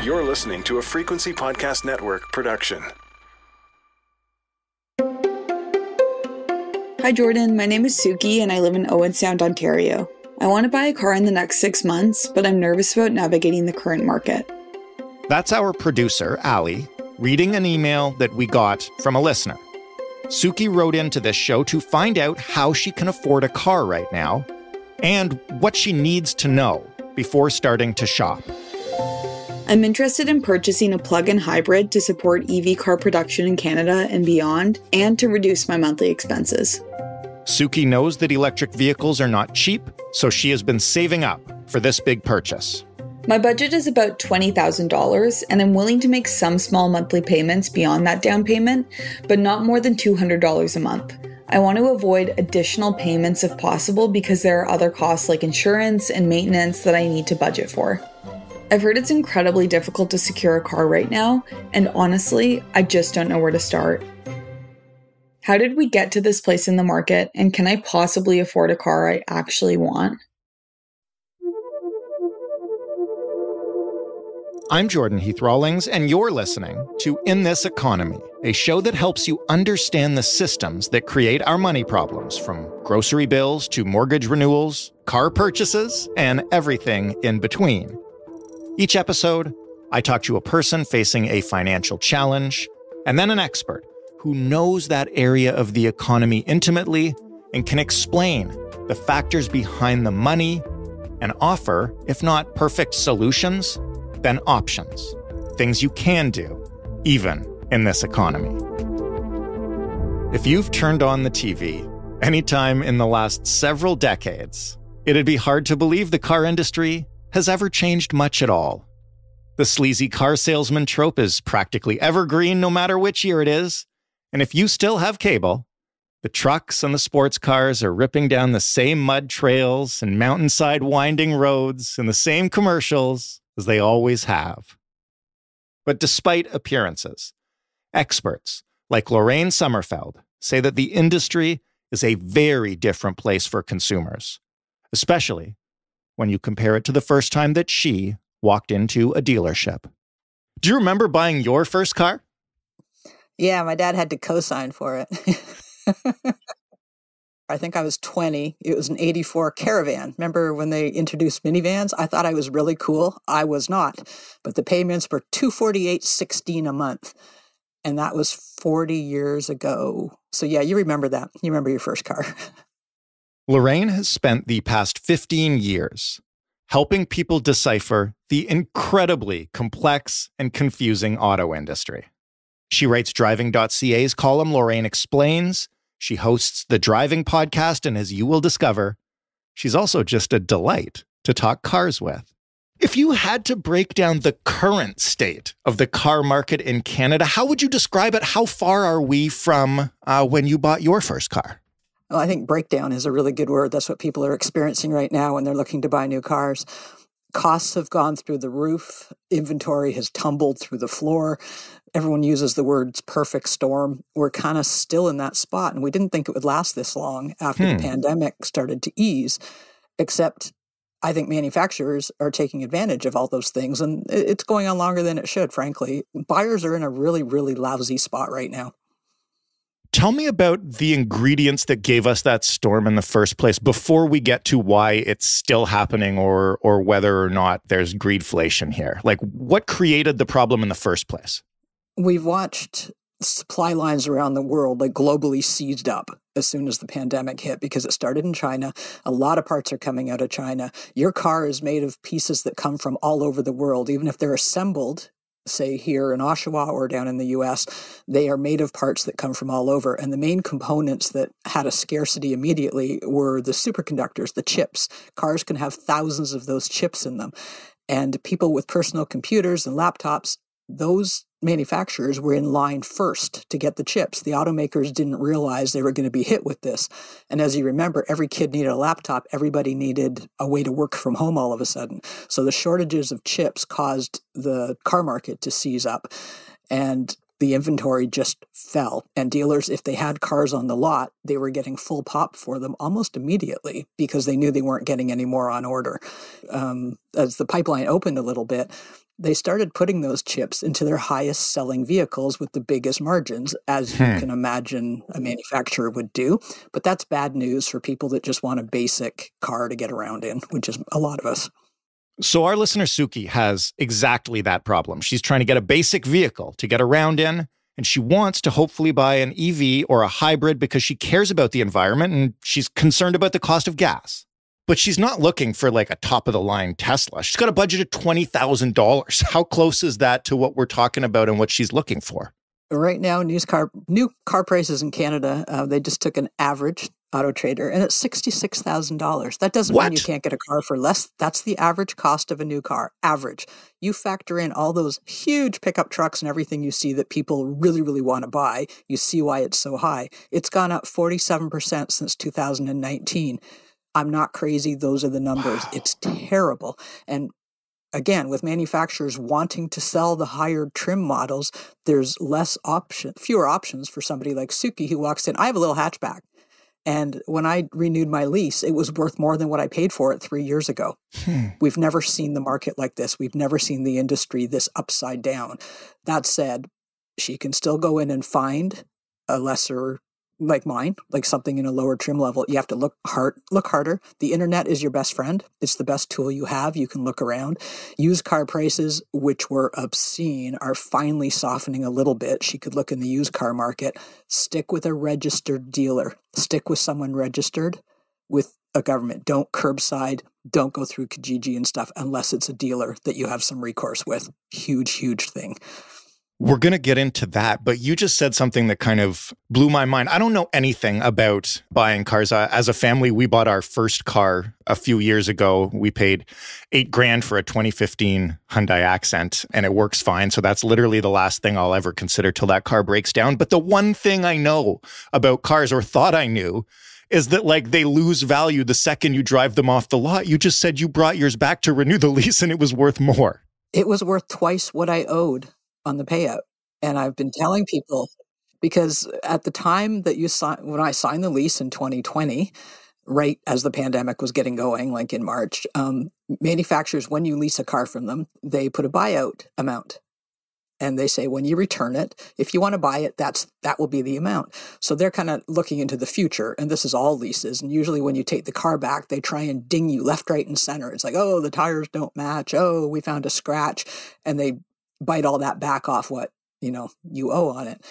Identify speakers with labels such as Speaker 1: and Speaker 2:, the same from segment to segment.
Speaker 1: You're listening to a Frequency Podcast Network production.
Speaker 2: Hi Jordan, my name is Suki and I live in Owen Sound, Ontario. I want to buy a car in the next 6 months, but I'm nervous about navigating the current market.
Speaker 3: That's our producer, Ali, reading an email that we got from a listener. Suki wrote into this show to find out how she can afford a car right now and what she needs to know before starting to shop.
Speaker 2: I'm interested in purchasing a plug-in hybrid to support EV car production in Canada and beyond, and to reduce my monthly expenses.
Speaker 3: Suki knows that electric vehicles are not cheap, so she has been saving up for this big purchase.
Speaker 2: My budget is about $20,000, and I'm willing to make some small monthly payments beyond that down payment, but not more than $200 a month. I want to avoid additional payments if possible because there are other costs like insurance and maintenance that I need to budget for. I've heard it's incredibly difficult to secure a car right now, and honestly, I just don't know where to start. How did we get to this place in the market, and can I possibly afford a car I actually want?
Speaker 3: I'm Jordan Heath Rawlings, and you're listening to In This Economy, a show that helps you understand the systems that create our money problems, from grocery bills to mortgage renewals, car purchases, and everything in between. Each episode, I talk to a person facing a financial challenge, and then an expert who knows that area of the economy intimately and can explain the factors behind the money and offer, if not perfect solutions, then options, things you can do, even in this economy. If you've turned on the TV anytime in the last several decades, it'd be hard to believe the car industry has ever changed much at all. The sleazy car salesman trope is practically evergreen no matter which year it is, and if you still have cable, the trucks and the sports cars are ripping down the same mud trails and mountainside winding roads and the same commercials as they always have. But despite appearances, experts like Lorraine Sommerfeld say that the industry is a very different place for consumers, especially when you compare it to the first time that she walked into a dealership. Do you remember buying your first car?
Speaker 4: Yeah, my dad had to co-sign for it. I think I was 20. It was an 84 Caravan. Remember when they introduced minivans? I thought I was really cool. I was not. But the payments were $248.16 a month. And that was 40 years ago. So yeah, you remember that. You remember your first car.
Speaker 3: Lorraine has spent the past 15 years helping people decipher the incredibly complex and confusing auto industry. She writes Driving.ca's column, Lorraine Explains. She hosts the Driving Podcast, and as you will discover, she's also just a delight to talk cars with. If you had to break down the current state of the car market in Canada, how would you describe it? How far are we from when you bought your first car?
Speaker 4: Well, I think breakdown is a really good word. That's what people are experiencing right now when they're looking to buy new cars. Costs have gone through the roof. Inventory has tumbled through the floor. Everyone uses the words perfect storm. We're kind of still in that spot, and we didn't think it would last this long after the pandemic started to ease, except I think manufacturers are taking advantage of all those things, and it's going on longer than it should, frankly. Buyers are in a really, really lousy spot right now.
Speaker 3: Tell me about the ingredients that gave us that storm in the first place before we get to why it's still happening or whether or not there's greedflation here. Like, what created the problem in the first place?
Speaker 4: We've watched supply lines around the world like globally seized up as soon as the pandemic hit because it started in China. A lot of parts are coming out of China. Your car is made of pieces that come from all over the world, even if they're assembled, say here in Oshawa or down in the US, they are made of parts that come from all over. And the main components that had a scarcity immediately were the superconductors, the chips. Cars can have thousands of those chips in them. And people with personal computers and laptops, those manufacturers were in line first to get the chips. The automakers didn't realize they were going to be hit with this. And as you remember, every kid needed a laptop. Everybody needed a way to work from home all of a sudden. So the shortages of chips caused the car market to seize up. And the inventory just fell. And dealers, if they had cars on the lot, they were getting full pop for them almost immediately because they knew they weren't getting any more on order. As the pipeline opened a little bit, they started putting those chips into their highest selling vehicles with the biggest margins, as you can imagine a manufacturer would do. But that's bad news for people that just want a basic car to get around in, which is a lot of us.
Speaker 3: So our listener, Suki, has exactly that problem. She's trying to get a basic vehicle to get around in, and she wants to hopefully buy an EV or a hybrid because she cares about the environment and she's concerned about the cost of gas. But she's not looking for like a top-of-the-line Tesla. She's got a budget of $20,000. How close is that to what we're talking about and what she's looking for?
Speaker 4: Right now, new car prices in Canada, they just took an average Auto Trader, and it's $66,000. That doesn't mean you can't get a car for less. That's the average cost of a new car. Average. You factor in all those huge pickup trucks and everything you see that people really, really want to buy. You see why it's so high. It's gone up 47% since 2019. I'm not crazy. Those are the numbers. Wow. It's terrible. And again, with manufacturers wanting to sell the higher trim models, there's fewer options for somebody like Suki who walks in. I have a little hatchback. And when I renewed my lease, it was worth more than what I paid for it 3 years ago. We've never seen the market like this. We've never seen the industry this upside down. That said, she can still go in and find a lesser, like mine, like something in a lower trim level. You have to look harder. The internet is your best friend. It's the best tool you have. You can look around. Used car prices, which were obscene, are finally softening a little bit. She could look in the used car market. Stick with a registered dealer. Stick with someone registered with a government. Don't curbside. Don't go through Kijiji and stuff unless it's a dealer that you have some recourse with. Huge, huge thing.
Speaker 3: We're going to get into that, but you just said something that kind of blew my mind. I don't know anything about buying cars. As a family, we bought our first car a few years ago. We paid $8,000 for a 2015 Hyundai Accent, and it works fine. So that's literally the last thing I'll ever consider till that car breaks down. But the one thing I know about cars, or thought I knew, is that like they lose value the second you drive them off the lot. You just said you brought yours back to renew the lease and it was worth more.
Speaker 4: It was worth twice what I owed on the payout. And I've been telling people, because at the time that when I signed the lease in 2020, right as the pandemic was getting going, like in March, manufacturers, when you lease a car from them, they put a buyout amount. And they say, when you return it, if you want to buy it, that will be the amount. So they're kind of looking into the future. And this is all leases. And usually when you take the car back, they try and ding you left, right, and center. It's like, oh, the tires don't match. Oh, we found a scratch. And they bite all that back off what, you owe on it.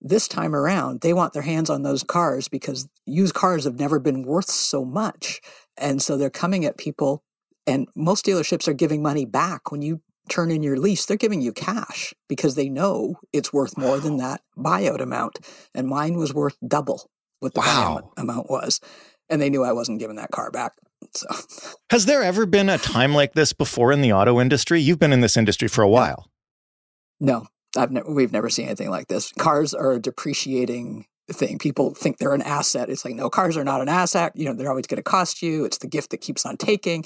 Speaker 4: This time around, they want their hands on those cars because used cars have never been worth so much. And so they're coming at people, and most dealerships are giving money back. When you turn in your lease, they're giving you cash because they know it's worth more than that buyout amount. And mine was worth double what the buyout amount was. And they knew I wasn't giving that car back. So,
Speaker 3: has there ever been a time like this before in the auto industry? You've been in this industry for a while.
Speaker 4: No, we've never seen anything like this. Cars are a depreciating thing. People think they're an asset. It's like, no, cars are not an asset. They're always going to cost you. It's the gift that keeps on taking.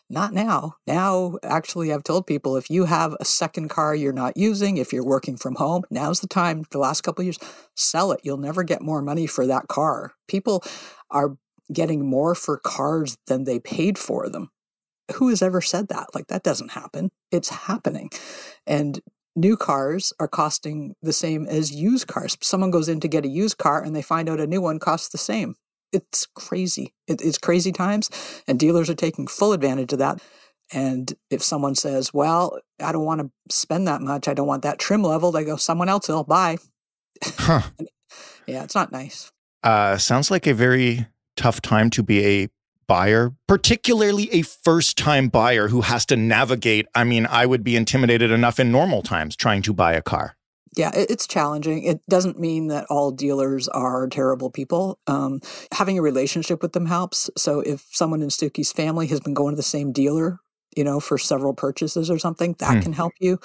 Speaker 4: Not now. Now, actually, I've told people, if you have a second car you're not using, if you're working from home, now's the time. The last couple of years, sell it. You'll never get more money for that car. People are getting more for cars than they paid for them. Who has ever said that? Like, that doesn't happen. It's happening. And new cars are costing the same as used cars. Someone goes in to get a used car and they find out a new one costs the same. It's crazy. It's crazy times, and dealers are taking full advantage of that. And if someone says, well, I don't want to spend that much, I don't want that trim level, they go, someone else will, buy.
Speaker 3: Huh.
Speaker 4: Yeah, it's not nice.
Speaker 3: Sounds like a very tough time to be a buyer, particularly a first-time buyer who has to navigate. I mean, I would be intimidated enough in normal times trying to buy a car.
Speaker 4: Yeah, it's challenging. It doesn't mean that all dealers are terrible people. Having a relationship with them helps. So if someone in Suki's family has been going to the same dealer, for several purchases or something, that can help you.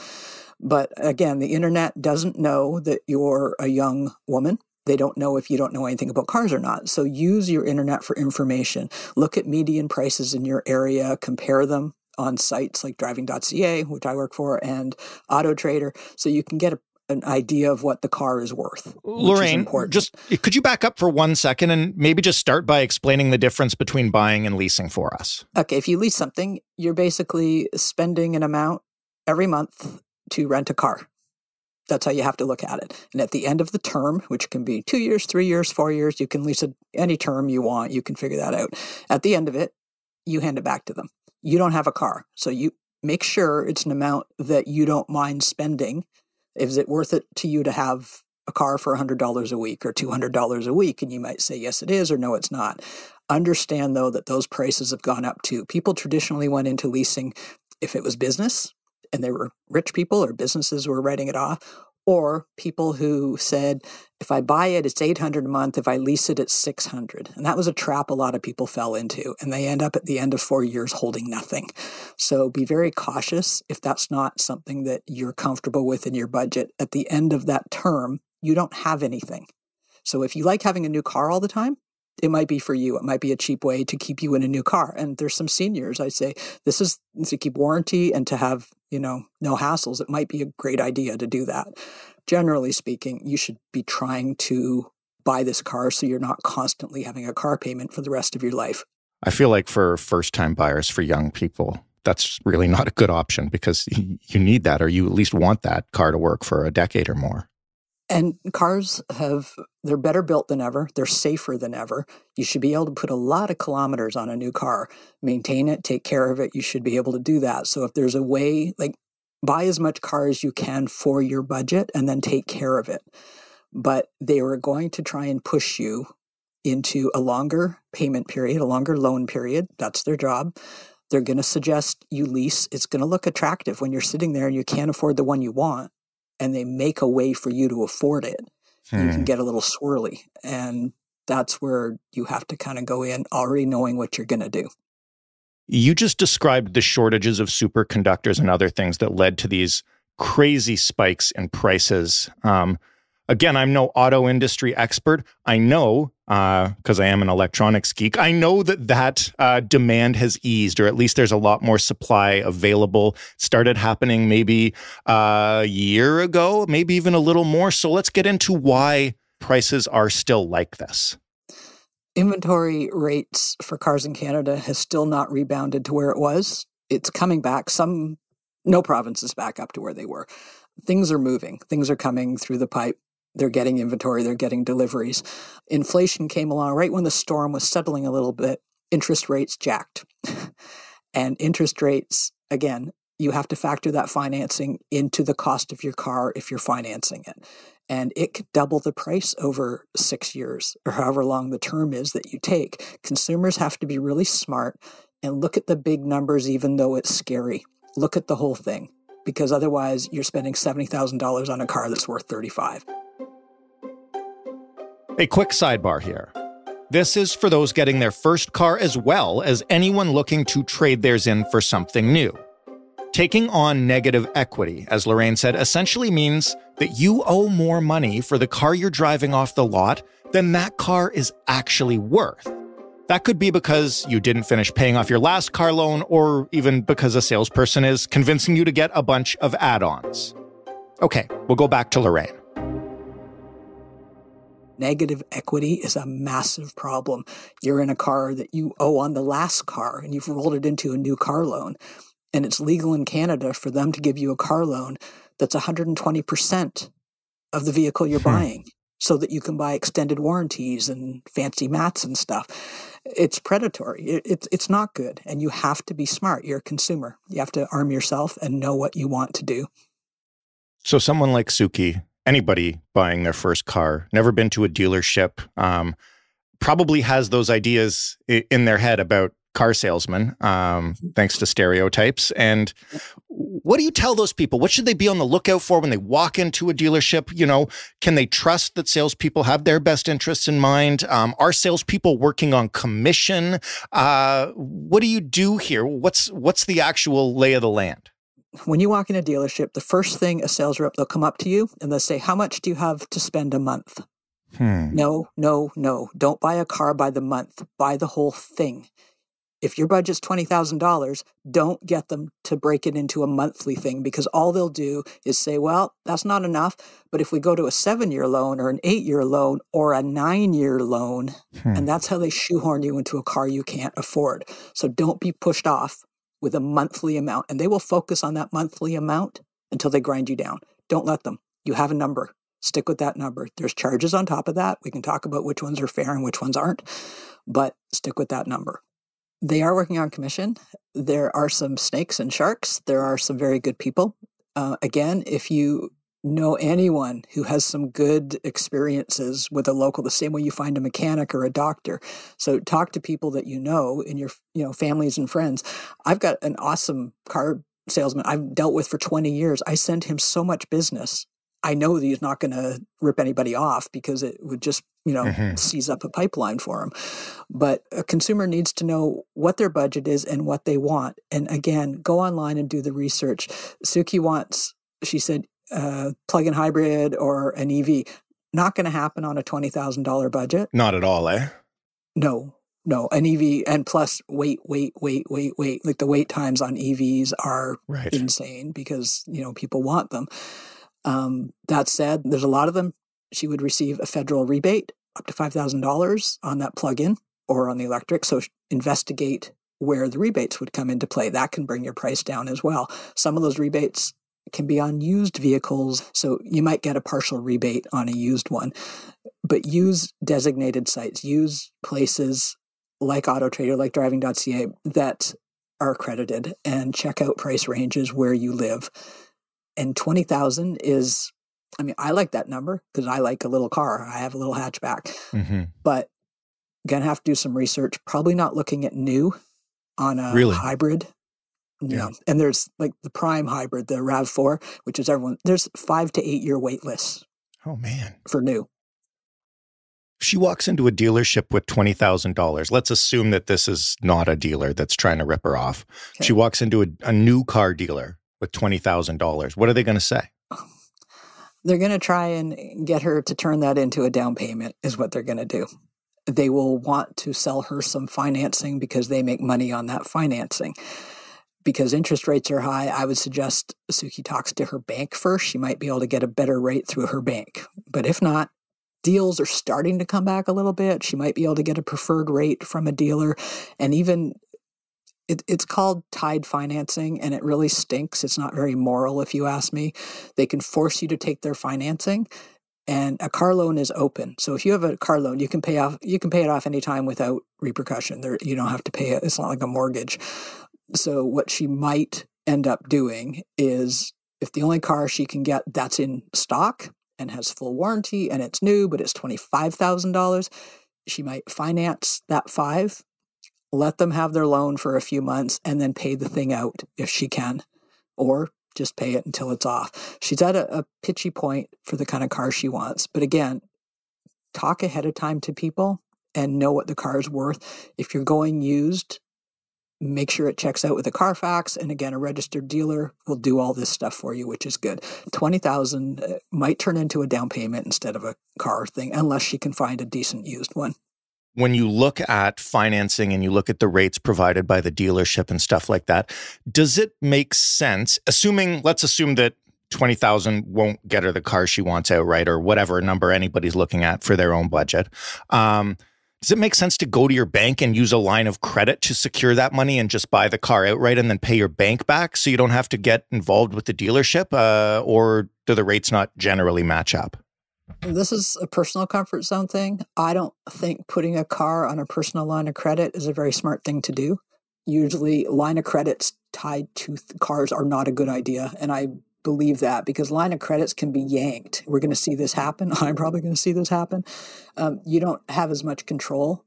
Speaker 4: But again, the internet doesn't know that you're a young woman. They don't know if you don't know anything about cars or not. So use your internet for information. Look at median prices in your area, compare them on sites like driving.ca, which I work for, and Auto Trader, so you can get an idea of what the car is worth.
Speaker 3: Lorraine, just could you back up for 1 second and maybe just start by explaining the difference between buying and leasing for us?
Speaker 4: Okay, if you lease something, you're basically spending an amount every month to rent a car. That's how you have to look at it. And at the end of the term, which can be 2 years, 3 years, 4 years, you can lease it any term you want. You can figure that out. At the end of it, you hand it back to them. You don't have a car. So you make sure it's an amount that you don't mind spending. Is it worth it to you to have a car for $100 a week or $200 a week? And you might say, yes, it is, or no, it's not. Understand, though, that those prices have gone up too. People traditionally went into leasing if it was business, and they were rich people or businesses were writing it off, or people who said, if I buy it, it's $800 a month. If I lease it, it's $600. And that was a trap a lot of people fell into, and they end up at the end of 4 years holding nothing. So be very cautious if that's not something that you're comfortable with in your budget. At the end of that term, you don't have anything. So if you like having a new car all the time, it might be for you. It might be a cheap way to keep you in a new car. And there's some seniors, I say, this is to keep warranty and to have, no hassles. It might be a great idea to do that. Generally speaking, you should be trying to buy this car so you're not constantly having a car payment for the rest of your life.
Speaker 3: I feel like for first-time buyers, for young people, that's really not a good option because you need that, or you at least want that car to work for a decade or more.
Speaker 4: And cars they're better built than ever. They're safer than ever. You should be able to put a lot of kilometers on a new car, maintain it, take care of it. You should be able to do that. So if there's a way, buy as much car as you can for your budget and then take care of it. But they are going to try and push you into a longer payment period, a longer loan period. That's their job. They're going to suggest you lease. It's going to look attractive when you're sitting there and you can't afford the one you want. And they make a way for you to afford it. You can get a little swirly. And that's where you have to kind of go in already knowing what you're going to do.
Speaker 3: You just described the shortages of superconductors and other things that led to these crazy spikes in prices. Again, I'm no auto industry expert. I know, because I am an electronics geek, I know that demand has eased, or at least there's a lot more supply available. Started happening maybe a year ago, maybe even a little more. So let's get into why prices are still like this.
Speaker 4: Inventory rates for cars in Canada has still not rebounded to where it was. It's coming back. No province is back up to where they were. Things are moving. Things are coming through the pipe. They're getting inventory. They're getting deliveries. Inflation came along right when the storm was settling a little bit. Interest rates jacked. And interest rates, again, you have to factor that financing into the cost of your car if you're financing it. And it could double the price over 6 years or however long the term is that you take. Consumers have to be really smart and look at the big numbers, even though it's scary. Look at the whole thing, because otherwise you're spending $70,000 on a car that's worth $35,000.
Speaker 3: A quick sidebar here. This is for those getting their first car as well as anyone looking to trade theirs in for something new. Taking on negative equity, as Lorraine said, essentially means that you owe more money for the car you're driving off the lot than that car is actually worth. That could be because you didn't finish paying off your last car loan, or even because a salesperson is convincing you to get a bunch of add-ons. Okay, we'll go back to Lorraine.
Speaker 4: Negative equity is a massive problem. You're in a car that you owe on the last car, and you've rolled it into a new car loan. And it's legal in Canada for them to give you a car loan that's 120% of the vehicle you're buying, so that you can buy extended warranties and fancy mats and stuff. It's predatory. It's not good. And you have to be smart. You're a consumer. You have to arm yourself and know what you want to do.
Speaker 3: So someone like Suki, anybody buying their first car, never been to a dealership, probably has those ideas in their head about car salesmen, thanks to stereotypes. And what do you tell those people? What should they be on the lookout for when they walk into a dealership? Can they trust that salespeople have their best interests in mind? Are salespeople working on commission? What do you do here? What's the actual lay of the land?
Speaker 4: When you walk in a dealership, the first thing a sales rep, they'll come up to you and they'll say, how much do you have to spend a month? No. Don't buy a car by the month. Buy the whole thing. If your budget's $20,000, don't get them to break it into a monthly thing, because all they'll do is say, well, that's not enough. But if we go to a 7-year loan or an 8-year loan or a 9-year loan, and that's how they shoehorn you into a car you can't afford. So don't be pushed off with a monthly amount, and they will focus on that monthly amount until they grind you down. Don't let them. You have a number. Stick with that number. There's charges on top of that. We can talk about which ones are fair and which ones aren't, but stick with that number. They are working on commission. There are some snakes and sharks. There are some very good people. Again, if you know anyone who has some good experiences with a local, the same way you find a mechanic or a doctor. So talk to people that you know in your families and friends. I've got an awesome car salesman I've dealt with for 20 years. I send him so much business. I know that he's not going to rip anybody off because it would just, seize up a pipeline for him. But a consumer needs to know what their budget is and what they want. And again, go online and do the research. Suki wants, she said, plug-in hybrid or an EV. Not going to happen on a $20,000 budget.
Speaker 3: Not at all, eh?
Speaker 4: No, an EV, and plus wait. Like the wait times on EVs are insane because, people want them. That said, there's a lot of them. She would receive a federal rebate up to $5,000 on that plug-in or on the electric. So investigate where the rebates would come into play. That can bring your price down as well. Some of those rebates can be on used vehicles. So you might get a partial rebate on a used one, but use designated sites, use places like Auto Trader, like driving.ca that are accredited, and check out price ranges where you live. And 20,000 is, I like that number because I like a little car. I have a little hatchback, but going to have to do some research. Probably not looking at new on a hybrid. No. And there's like the prime hybrid, the RAV4, which is there's 5 to 8 year wait lists.
Speaker 3: Oh man.
Speaker 4: For new.
Speaker 3: If she walks into a dealership with $20,000, let's assume that this is not a dealer that's trying to rip her off. Okay. She walks into a new car dealer with $20,000. What are they going to say?
Speaker 4: They're going to try and get her to turn that into a down payment is what they're going to do. They will want to sell her some financing because they make money on that financing. Because interest rates are high, I would suggest Suki talks to her bank first. She might be able to get a better rate through her bank. But if not, deals are starting to come back a little bit. She might be able to get a preferred rate from a dealer. And even it's called tied financing, and it really stinks. It's not very moral, if you ask me. They can force you to take their financing, and a car loan is open. So if you have a car loan, you can pay it off anytime without repercussion. You don't have to pay it. It's not like a mortgage. So what she might end up doing is, if the only car she can get that's in stock and has full warranty and it's new, but it's $25,000, she might finance that $5,000. Let them have their loan for a few months and then pay the thing out if she can, or just pay it until it's off. She's at a pitchy point for the kind of car she wants. But again, talk ahead of time to people and know what the car is worth. If you're going used, make sure it checks out with a Carfax. And again, a registered dealer will do all this stuff for you, which is good. $20,000 might turn into a down payment instead of a car thing, unless she can find a decent used one.
Speaker 3: When you look at financing and you look at the rates provided by the dealership and stuff like that, does it make sense, let's assume that $20,000 won't get her the car she wants outright, or whatever number anybody's looking at for their own budget. Does it make sense to go to your bank and use a line of credit to secure that money and just buy the car outright and then pay your bank back so you don't have to get involved with the dealership? Or do the rates not generally match up?
Speaker 4: This is a personal comfort zone thing. I don't think putting a car on a personal line of credit is a very smart thing to do. Usually line of credits tied to cars are not a good idea. And I believe that because line of credits can be yanked. We're going to see this happen. I'm probably going to see this happen. You don't have as much control,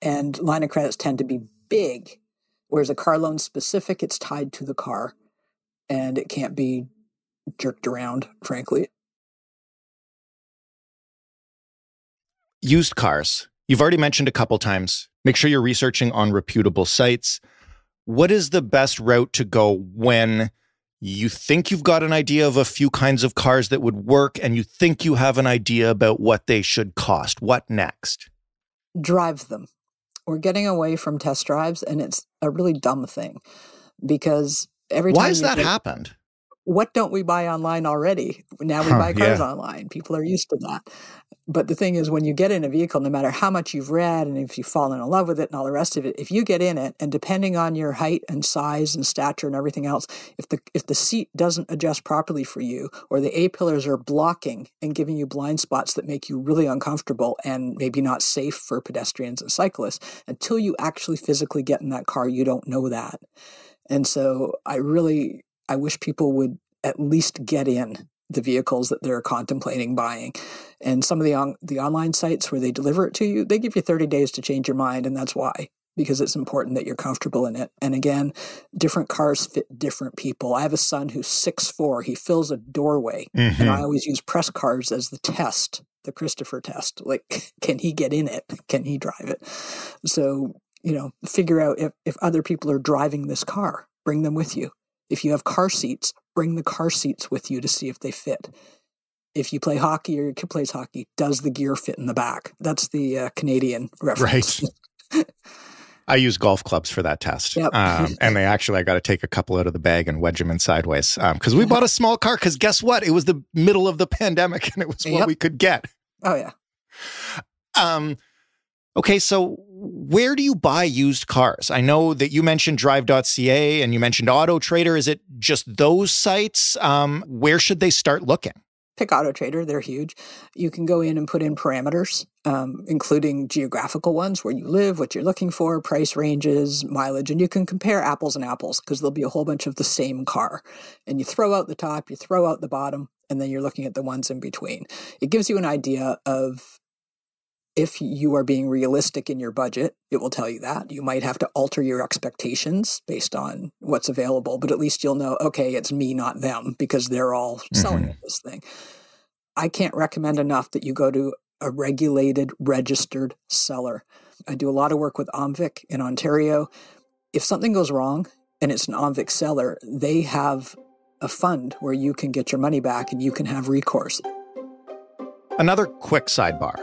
Speaker 4: and line of credits tend to be big, whereas a car loan specific, it's tied to the car and it can't be jerked around, frankly.
Speaker 3: Used cars. You've already mentioned a couple times. Make sure you're researching on reputable sites. What is the best route to go when you think you've got an idea of a few kinds of cars that would work and you think you have an idea about what they should cost? What next?
Speaker 4: Drive them. We're getting away from test drives, and it's a really dumb thing because every time
Speaker 3: Why has that happened?
Speaker 4: What don't we buy online already? Now we buy cars online. People are used to that. But the thing is, when you get in a vehicle, no matter how much you've read and if you've fallen in love with it and all the rest of it, if you get in it, and depending on your height and size and stature and everything else, if the seat doesn't adjust properly for you, or the A-pillars are blocking and giving you blind spots that make you really uncomfortable and maybe not safe for pedestrians and cyclists, until you actually physically get in that car, you don't know that. And so I wish people would at least get in the vehicles that they're contemplating buying. And some of the online sites where they deliver it to you, they give you 30 days to change your mind. And that's why, because it's important that you're comfortable in it. And again, different cars fit different people. I have a son who's 6'4". He fills a doorway. And I always use press cars as the test, the Christopher test. Like, can he get in it? Can he drive it? So, figure out if other people are driving this car, bring them with you. If you have car seats, bring the car seats with you to see if they fit. If you play hockey or your kid plays hockey, does the gear fit in the back? That's the Canadian reference.
Speaker 3: Right. I use golf clubs for that test.
Speaker 4: Yep.
Speaker 3: And I got to take a couple out of the bag and wedge them in sideways. Because we bought a small car because guess what? It was the middle of the pandemic and it was what we could get.
Speaker 4: Oh, yeah.
Speaker 3: Okay, so where do you buy used cars? I know that you mentioned drive.ca and you mentioned Auto Trader. Is it just those sites? Where should they start looking?
Speaker 4: Pick Auto Trader. They're huge. You can go in and put in parameters, including geographical ones, where you live, what you're looking for, price ranges, mileage, and you can compare apples and apples because there'll be a whole bunch of the same car. And you throw out the top, you throw out the bottom, and then you're looking at the ones in between. It gives you an idea of if you are being realistic in your budget. It will tell you that. You might have to alter your expectations based on what's available, but at least you'll know, okay, it's me, not them, because they're all selling this thing. I can't recommend enough that you go to a regulated, registered seller. I do a lot of work with OMVIC in Ontario. If something goes wrong and it's an OMVIC seller, they have a fund where you can get your money back and you can have recourse.
Speaker 3: Another quick sidebar.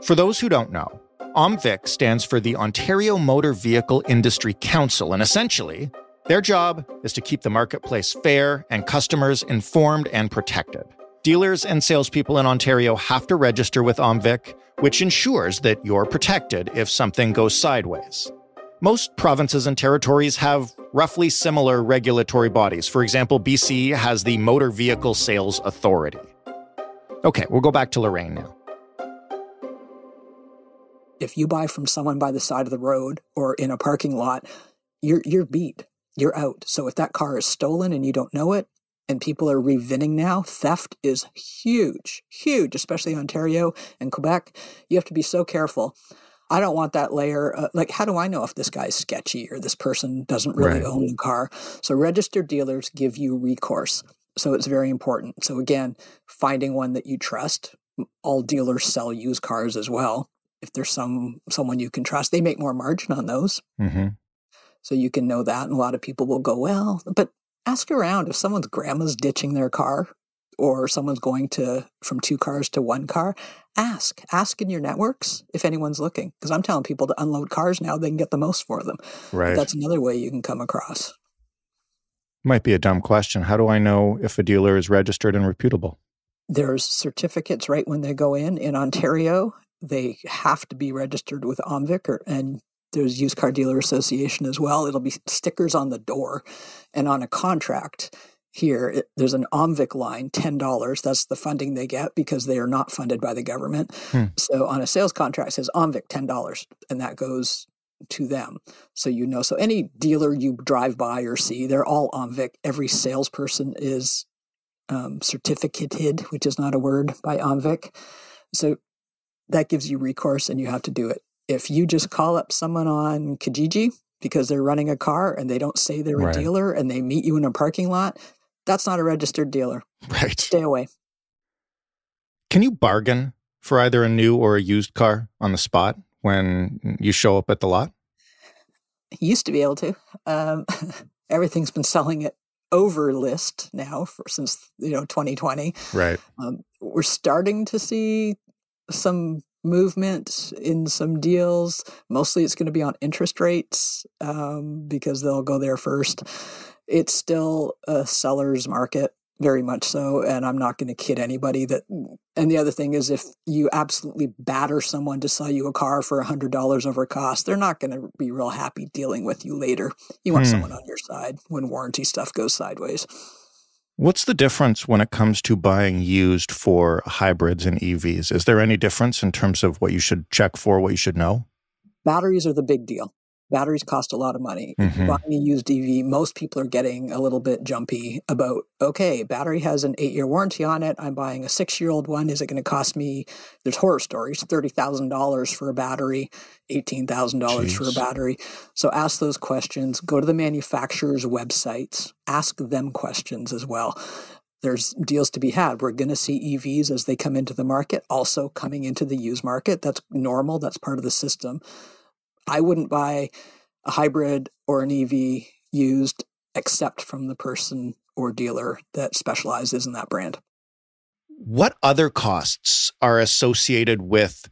Speaker 3: For those who don't know, OMVIC stands for the Ontario Motor Vehicle Industry Council, and essentially, their job is to keep the marketplace fair and customers informed and protected. Dealers and salespeople in Ontario have to register with OMVIC, which ensures that you're protected if something goes sideways. Most provinces and territories have roughly similar regulatory bodies. For example, BC has the Motor Vehicle Sales Authority. Okay, we'll go back to Lorraine now.
Speaker 4: If you buy from someone by the side of the road or in a parking lot, you're beat. You're out. So if that car is stolen and you don't know it, and people are revinning now, theft is huge, especially Ontario and Quebec. You have to be so careful. I don't want that layer. How do I know if this guy's sketchy or this person doesn't really own the car? So registered dealers give you recourse. So it's very important. So again, finding one that you trust. All dealers sell used cars as well. If there's someone you can trust, they make more margin on those. So you can know that. And a lot of people will go, well, but ask around. If someone's grandma's ditching their car or someone's going from 2 cars to 1 car, ask in your networks if anyone's looking. Because I'm telling people to unload cars now, they can get the most for them.
Speaker 3: Right.
Speaker 4: But that's another way you can come across.
Speaker 3: Might be a dumb question. How do I know if a dealer is registered and reputable?
Speaker 4: There's certificates right when they go in. In Ontario, they have to be registered with OMVIC, and there's Used Car Dealer Association as well. It'll be stickers on the door. And on a contract here, there's an OMVIC line, $10. That's the funding they get because they are not funded by the government. So on a sales contract, it says OMVIC $10, and that goes to them. So so any dealer you drive by or see, they're all OMVIC. Every salesperson is certificated, which is not a word, by OMVIC. So that gives you recourse and you have to do it. If you just call up someone on Kijiji because they're running a car and they don't say they're a dealer and they meet you in a parking lot, that's not a registered dealer.
Speaker 3: Right.
Speaker 4: Stay away.
Speaker 3: Can you bargain for either a new or a used car on the spot when you show up at the lot?
Speaker 4: Used to be able to. Everything's been selling at over list now since 2020.
Speaker 3: Right.
Speaker 4: We're starting to see some movement in some deals. Mostly it's going to be on interest rates because they'll go there first. It's still a seller's market, very much so. And I'm not going to kid anybody that. And the other thing is, if you absolutely batter someone to sell you a car for $100 over cost, they're not going to be real happy dealing with you later. You want someone on your side when warranty stuff goes sideways.
Speaker 3: What's the difference when it comes to buying used for hybrids and EVs? Is there any difference in terms of what you should check for, what you should know?
Speaker 4: Batteries are the big deal. Batteries cost a lot of money. If you're buying a used EV, most people are getting a little bit jumpy about, okay, battery has an 8-year warranty on it. I'm buying a 6-year-old one. Is it going to cost me, there's horror stories, $30,000 for a battery, $18,000 for a battery. So ask those questions. Go to the manufacturer's websites. Ask them questions as well. There's deals to be had. We're going to see EVs as they come into the market, also coming into the used market. That's normal. That's part of the system. I wouldn't buy a hybrid or an EV used except from the person or dealer that specializes in that brand.
Speaker 3: What other costs are associated with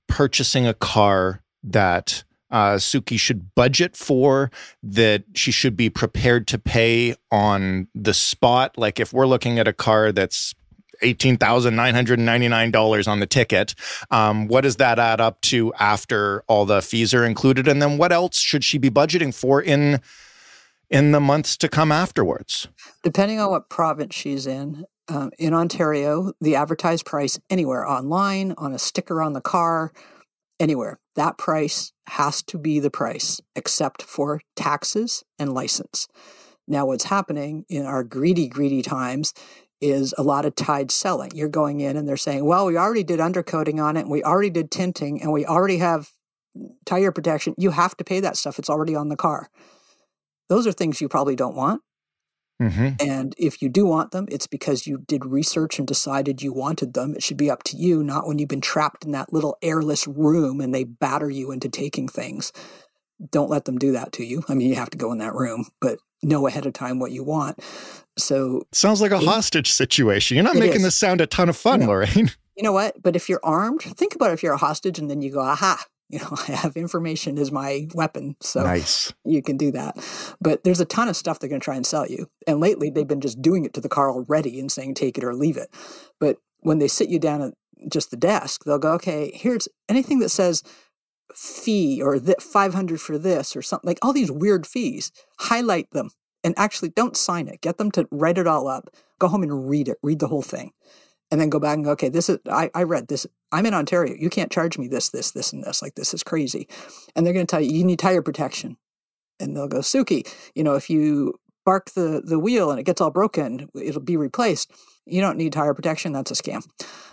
Speaker 3: purchasing a car that Suki should budget for, that she should be prepared to pay on the spot? Like if we're looking at a car that's $18,999 on the ticket. What does that add up to after all the fees are included? And then what else should she be budgeting for in the months to come afterwards?
Speaker 4: Depending on what province she's in Ontario, the advertised price anywhere online, on a sticker on the car, anywhere, that price has to be the price except for taxes and license. Now, what's happening in our greedy times is a lot of tide selling. You're going in and they're saying, well, we already did undercoating on it, and we already did tinting, and we already have tire protection. You have to pay that stuff. It's already on the car. Those are things you probably don't want. And if you do want them, it's because you did research and decided you wanted them. It should be up to you, not when you've been trapped in that little airless room and they batter you into taking things. Don't let them do that to you. I mean, you have to go in that room, but know ahead of time what you want. So
Speaker 3: sounds like a hostage situation. You're not making this sound a ton of fun, Lorraine.
Speaker 4: You know what? But if you're armed, think about if you're a hostage and then you go, aha, I have information as my weapon. So nice. You can do that. But there's a ton of stuff they're going to try and sell you. And lately they've been just doing it to the car already and saying, take it or leave it. But when they sit you down at just the desk, they'll go, okay, here's anything that says fee or $500 for this or something, like all these weird fees, highlight them and actually don't sign it. Get them to write it all up, go home and read the whole thing. And then go back and go, okay, I read this. I'm in Ontario. You can't charge me this, and this. Like, this is crazy. And they're going to tell you need tire protection. And they'll go, Suki, if you bark the wheel and it gets all broken, it'll be replaced. You don't need tire protection. That's a scam.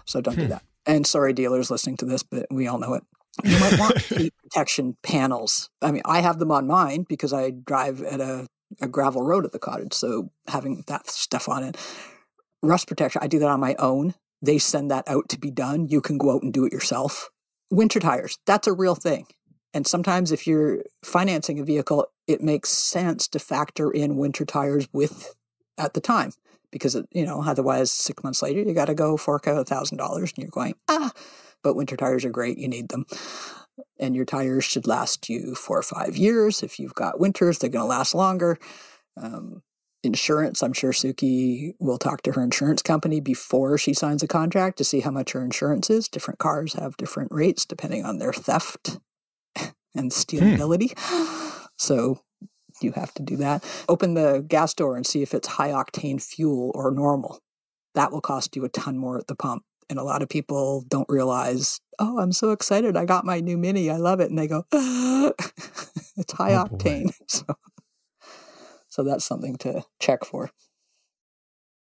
Speaker 4: So don't do that. And sorry, dealers listening to this, but we all know it. You might want heat protection panels. I mean, I have them on mine because I drive at a gravel road at the cottage. So having that stuff on it. Rust protection, I do that on my own. They send that out to be done. You can go out and do it yourself. Winter tires, that's a real thing. And sometimes if you're financing a vehicle, it makes sense to factor in winter tires at the time. Because, otherwise 6 months later, you got to go fork out $1,000 and you're going, but winter tires are great. You need them. And your tires should last you 4 or 5 years. If you've got winters, they're going to last longer. Insurance, I'm sure Suki will talk to her insurance company before she signs a contract to see how much her insurance is. Different cars have different rates depending on their theft and stealability. So you have to do that. Open the gas door and see if it's high octane fuel or normal. That will cost you a ton more at the pump. And a lot of people don't realize, oh, I'm so excited. I got my new Mini. I love it. And they go, it's high octane. So that's something to check for.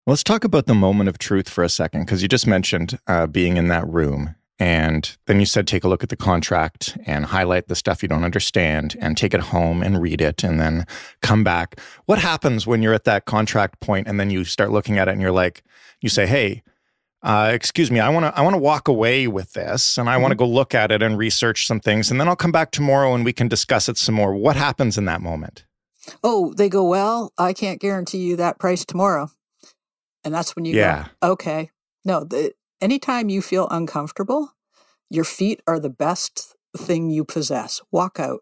Speaker 3: Let's talk about the moment of truth for a second, because you just mentioned being in that room. And then you said, take a look at the contract and highlight the stuff you don't understand and take it home and read it and then come back. What happens when you're at that contract point and then you start looking at it and you're like, you say, hey, excuse me, I want to walk away with this and I want to go look at it and research some things. And then I'll come back tomorrow and we can discuss it some more. What happens in that moment?
Speaker 4: Oh, they go, well, I can't guarantee you that price tomorrow. And that's when you go, okay. No, anytime you feel uncomfortable, Your feet are the best thing you possess. Walk out.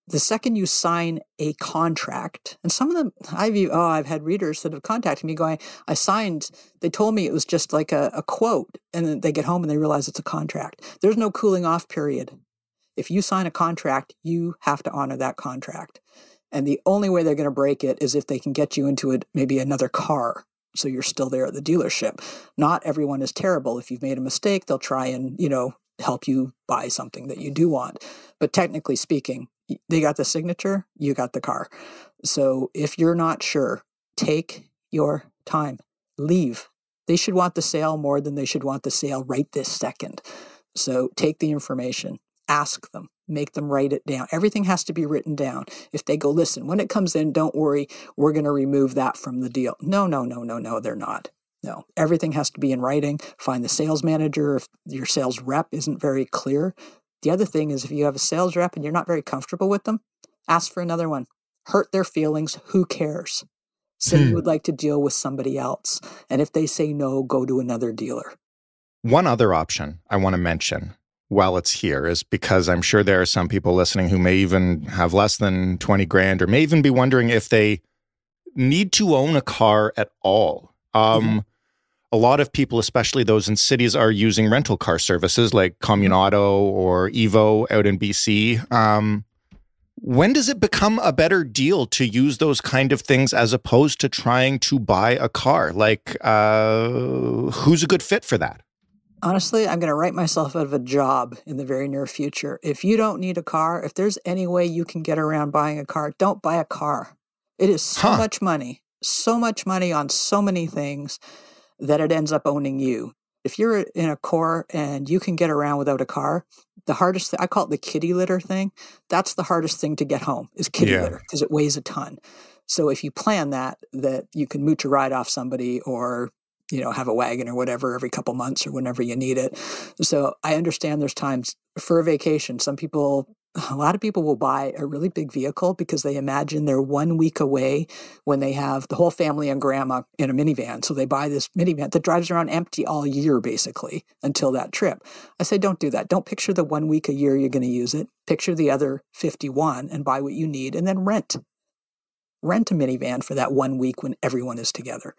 Speaker 4: The second you sign a contract, and some of them, I've had readers that have contacted me going, they told me it was just like a quote, and then they get home and they realize it's a contract. There's no cooling off period. If you sign a contract, you have to honor that contract. And the only way they're going to break it is if they can get you into maybe another car, so you're still there at the dealership. Not everyone is terrible. If you've made a mistake, they'll try and, help you buy something that you do want. But technically speaking, they got the signature, you got the car. So if you're not sure, take your time. Leave. They should want the sale more than they should want the sale right this second. So take the information, ask them, make them write it down. Everything has to be written down. If they go, listen, when it comes in, don't worry, we're going to remove that from the deal. No, they're not. No, everything has to be in writing. Find the sales manager if your sales rep isn't very clear. The other thing is if you have a sales rep and you're not very comfortable with them, ask for another one. Hurt their feelings. Who cares? Say you would like to deal with somebody else. And if they say no, go to another dealer.
Speaker 3: One other option I want to mention while it's here is because I'm sure there are some people listening who may even have less than 20 grand or may even be wondering if they need to own a car at all. A lot of people, especially those in cities, are using rental car services like Communauto or Evo out in BC. When does it become a better deal to use those kind of things as opposed to trying to buy a car? Like, who's a good fit for that?
Speaker 4: Honestly, I'm going to write myself out of a job in the very near future. If you don't need a car, if there's any way you can get around buying a car, don't buy a car. It is so much money on so many things that it ends up owning you. If you're in a core and you can get around without a car, the hardest thing, I call it the kitty litter thing. That's the hardest thing to get home is kitty litter because it weighs a ton. So if you plan that you can mooch a ride off somebody or, have a wagon or whatever every couple months or whenever you need it. So I understand there's times for a vacation, a lot of people will buy a really big vehicle because they imagine they're 1 week away when they have the whole family and grandma in a minivan. So they buy this minivan that drives around empty all year, basically, until that trip. I say, don't do that. Don't picture the 1 week a year you're going to use it. Picture the other 51 and buy what you need and then rent. Rent a minivan for that 1 week when everyone is together.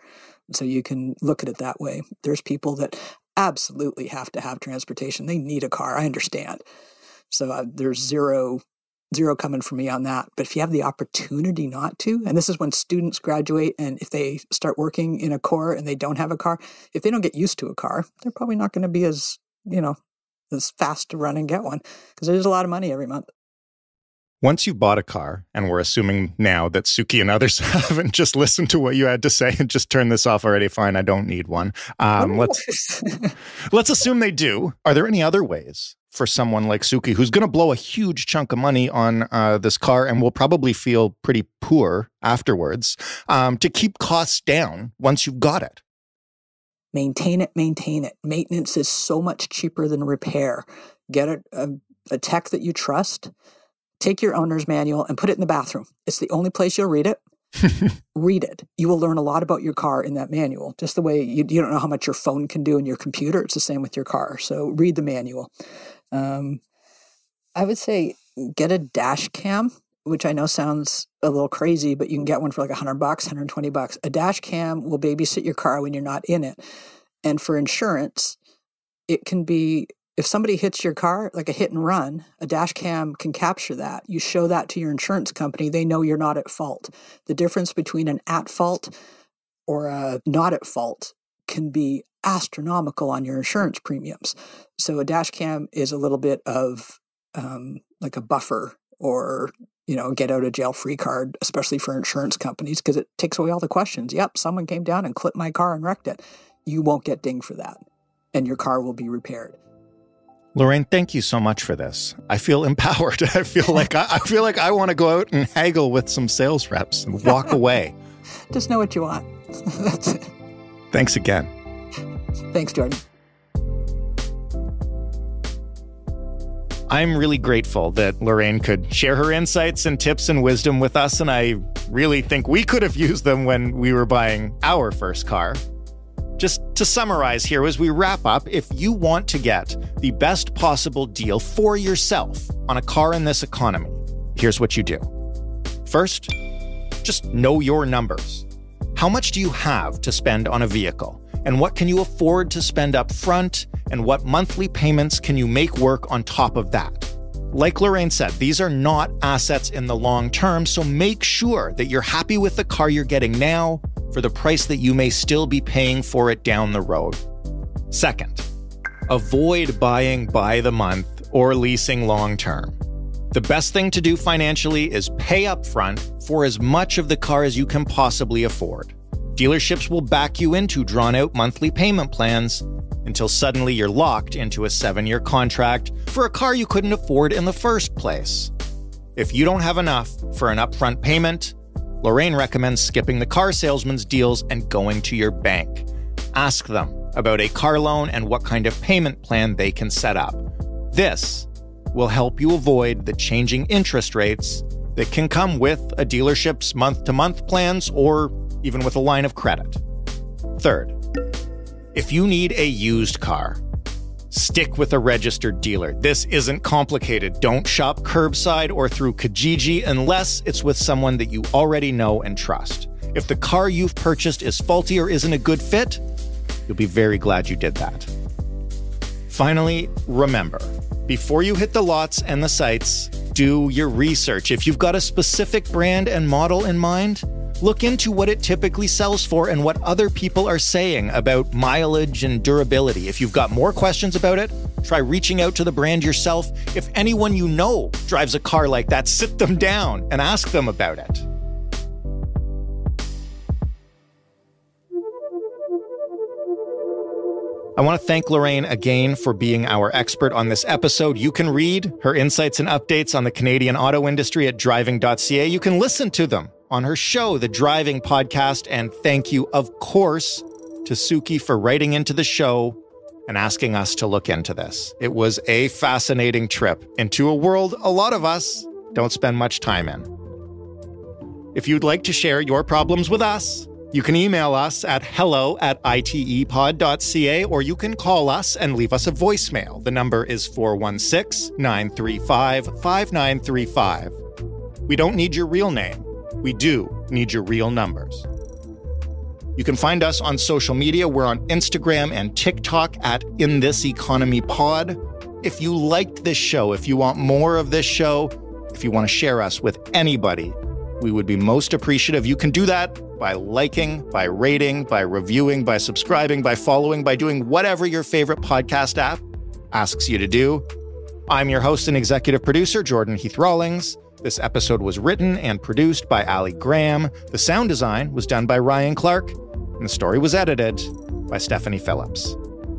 Speaker 4: So you can look at it that way. There's people that absolutely have to have transportation. They need a car. I understand. So there's zero coming from me on that. But if you have the opportunity not to, and this is when students graduate and if they start working in a core and they don't have a car, if they don't get used to a car, they're probably not going to be as fast to run and get one because there's a lot of money every month.
Speaker 3: Once you bought a car, and we're assuming now that Suki and others haven't just listened to what you had to say and just turned this off already, fine, I don't need one. Let's assume they do. Are there any other ways for someone like Suki, who's going to blow a huge chunk of money on this car and will probably feel pretty poor afterwards, to keep costs down once you've got it?
Speaker 4: Maintain it. Maintenance is so much cheaper than repair. Get a tech that you trust. Take your owner's manual and put it in the bathroom. It's the only place you'll read it. Read it. You will learn a lot about your car in that manual. Just the way you don't know how much your phone can do in your computer. It's the same with your car. So read the manual. I would say get a dash cam, which I know sounds a little crazy, but you can get one for like $100, $120. A dash cam will babysit your car when you're not in it. And for insurance, it can be, if somebody hits your car, like a hit and run, a dash cam can capture that. You show that to your insurance company, they know you're not at fault. The difference between an at fault or a not at fault can be astronomical on your insurance premiums. So a dash cam is a little bit of like a buffer or, get out of jail free card, especially for insurance companies, because it takes away all the questions. Yep, someone came down and clipped my car and wrecked it. You won't get dinged for that, and your car will be repaired.
Speaker 3: Lorraine, thank you so much for this. I feel empowered. I feel like I want to go out and haggle with some sales reps and walk away.
Speaker 4: Just know what you want. That's it.
Speaker 3: Thanks again.
Speaker 4: Thanks, Jordan.
Speaker 3: I'm really grateful that Lorraine could share her insights and tips and wisdom with us, and I really think we could have used them when we were buying our first car. Just to summarize here as we wrap up, if you want to get the best possible deal for yourself on a car in this economy, here's what you do. First, just know your numbers. How much do you have to spend on a vehicle? And what can you afford to spend up front? And what monthly payments can you make work on top of that? Like Lorraine said, these are not assets in the long term, so make sure that you're happy with the car you're getting now for the price that you may still be paying for it down the road. Second, avoid buying by the month or leasing long term. The best thing to do financially is pay up front for as much of the car as you can possibly afford. Dealerships will back you into drawn-out monthly payment plans until suddenly you're locked into a 7-year contract for a car you couldn't afford in the first place. If you don't have enough for an upfront payment, Lorraine recommends skipping the car salesman's deals and going to your bank. Ask them about a car loan and what kind of payment plan they can set up. This will help you avoid the changing interest rates that can come with a dealership's month-to-month plans or even with a line of credit. Third, if you need a used car, stick with a registered dealer. This isn't complicated. Don't shop curbside or through Kijiji unless it's with someone that you already know and trust. If the car you've purchased is faulty or isn't a good fit, you'll be very glad you did that. Finally, remember, before you hit the lots and the sites, do your research. If you've got a specific brand and model in mind, look into what it typically sells for and what other people are saying about mileage and durability. If you've got more questions about it, try reaching out to the brand yourself. If anyone you know drives a car like that, sit them down and ask them about it. I want to thank Lorraine again for being our expert on this episode. You can read her insights and updates on the Canadian auto industry at driving.ca. You can listen to them on her show, The Driving Podcast. And thank you, of course, to Suki for writing into the show and asking us to look into this. It was a fascinating trip into a world a lot of us don't spend much time in. If you'd like to share your problems with us, you can email us at hello@itepod.ca, or you can call us and leave us a voicemail. The number is 416-935-5935. We don't need your real name. We do need your real numbers. You can find us on social media. We're on Instagram and TikTok at InThisEconomyPod. If you liked this show, if you want more of this show, if you want to share us with anybody, we would be most appreciative. You can do that by liking, by rating, by reviewing, by subscribing, by following, by doing whatever your favorite podcast app asks you to do. I'm your host and executive producer, Jordan Heath Rawlings. This episode was written and produced by Ali Graham. The sound design was done by Ryan Clark, and the story was edited by Stephanie Phillips.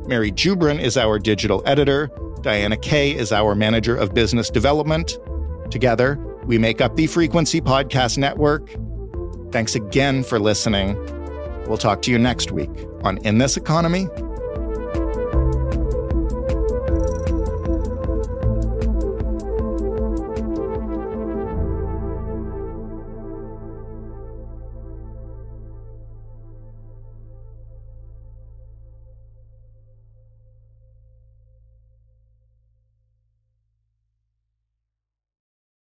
Speaker 3: Mary Jubrin is our digital editor. Diana Kay is our manager of business development. Together, we make up the Frequency Podcast Network. Thanks again for listening. We'll talk to you next week on In This Economy,